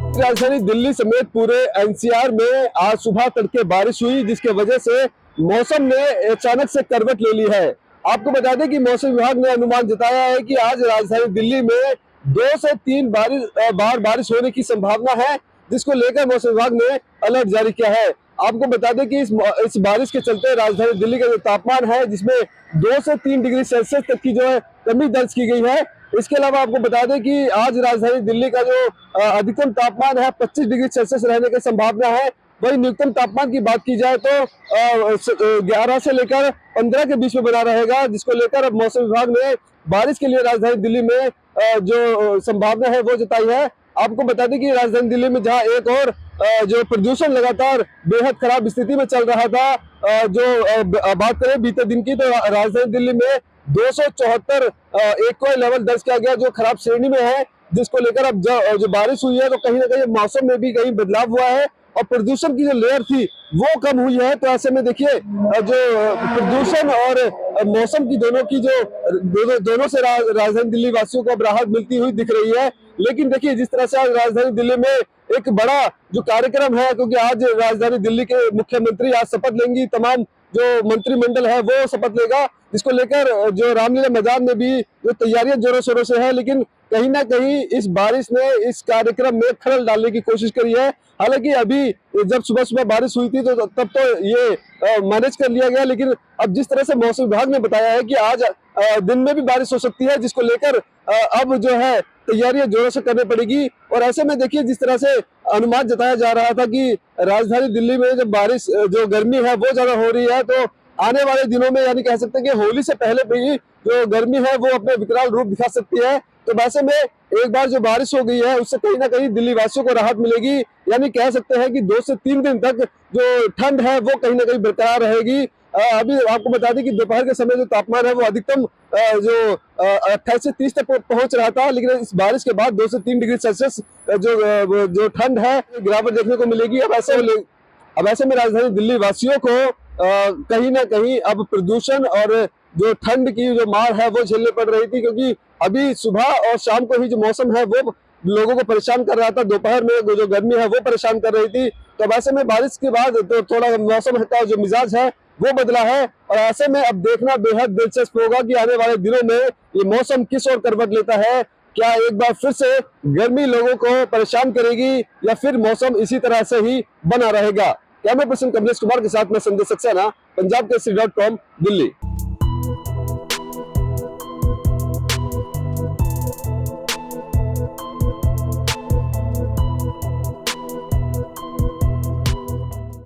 राजधानी दिल्ली समेत पूरे एनसीआर में आज सुबह तड़के बारिश हुई, जिसके वजह से मौसम ने अचानक से करवट ले ली है। आपको बता दें कि मौसम विभाग ने अनुमान जताया है कि आज राजधानी दिल्ली में 2 से 3 बार बारिश होने की संभावना है, जिसको लेकर मौसम विभाग ने अलर्ट जारी किया है। आपको बता दें कि इस बारिश के चलते राजधानी दिल्ली का जो तापमान है, जिसमें 2 से 3 डिग्री सेल्सियस तक की जो है कमी दर्ज की गई है। इसके अलावा आपको बता दें कि आज राजधानी दिल्ली का जो अधिकतम तापमान है 25 डिग्री सेल्सियस रहने की संभावना है। वही न्यूनतम तापमान की बात की जाए तो 11 से लेकर 15 के बीच में बना रहेगा, जिसको लेकर अब मौसम विभाग ने बारिश के लिए राजधानी दिल्ली में जो संभावना है वो जताई है। आपको बता दें कि राजधानी दिल्ली में जहां एक और जो प्रदूषण लगातार बेहद खराब स्थिति में चल रहा था, जो बात करें बीते दिन की, तो राजधानी दिल्ली में 274 एक्वा लेवल दर्ज किया गया, जो खराब श्रेणी में है, जिसको लेकर अब जो बारिश हुई है तो कहीं ना कहीं मौसम में भी कहीं बदलाव हुआ है और प्रदूषण की जो लेयर थी वो कम हुई है। तो ऐसे में देखिए जो प्रदूषण और मौसम की दोनों से राजधानी दिल्ली वासियों को अब राहत मिलती हुई दिख रही है। लेकिन देखिए जिस तरह से आज राजधानी दिल्ली में एक बड़ा जो कार्यक्रम है, क्योंकि आज राजधानी दिल्ली के मुख्यमंत्री आज शपथ लेंगी, तमाम जो मंत्रिमंडल है वो शपथ लेगा, जिसको लेकर जो रामलीला मैदान में भी जो तैयारियां जोरों शोरों से है। लेकिन कहीं ना कहीं इस बारिश ने इस कार्यक्रम में खलल डालने की कोशिश करी है। हालांकि अभी जब सुबह सुबह बारिश हुई थी तो तब तो ये मैनेज कर लिया गया, लेकिन अब जिस तरह से मौसम विभाग ने बताया है कि आज दिन में भी बारिश हो सकती है, जिसको लेकर अब जो है तैयारियां जोरों से करनी पड़ेगी। और ऐसे में देखिए जिस तरह से अनुमान जताया जा रहा था कि राजधानी दिल्ली में जब बारिश जो गर्मी है वो ज्यादा हो रही है, तो आने वाले दिनों में यानी कह सकते हैं कि होली से पहले भी जो गर्मी है वो अपने विकराल रूप दिखा सकती है। तो वैसे में एक बार जो बारिश हो गई है उससे कहीं ना कहीं दिल्ली वासियों को राहत मिलेगी, यानी कह सकते हैं कि 2 से 3 दिन तक जो ठंड है वो कहीं ना कहीं बरकरार रहेगी। अभी आपको बता दें कि दोपहर के समय जो तापमान है वो अधिकतम जो 28 से 30 तक पहुंच रहा था, लेकिन इस बारिश के बाद 2 से 3 डिग्री सेल्सियस जो ठंड है गिरावट देखने को मिलेगी। अब ऐसे में राजधानी दिल्ली वासियों को कहीं ना कहीं अब प्रदूषण और जो ठंड की जो मार है वो झेलनी पड़ रही थी, क्योंकि अभी सुबह और शाम को ही जो मौसम है वो लोगों को परेशान कर रहा था, दोपहर में जो गर्मी है वो परेशान कर रही थी। तो ऐसे में बारिश के बाद तो थोड़ा मौसम का जो मिजाज है वो बदला है, और ऐसे में अब देखना बेहद दिलचस्प होगा कि आने वाले दिनों में ये मौसम किस ओर करवट लेता है। क्या एक बार फिर से गर्मी लोगों को परेशान करेगी या फिर मौसम इसी तरह से ही बना रहेगा। कैमरा पर्सन कमलेश कुमार के साथ में संजय सक्सेना, पंजाब केसरी.com, दिल्ली।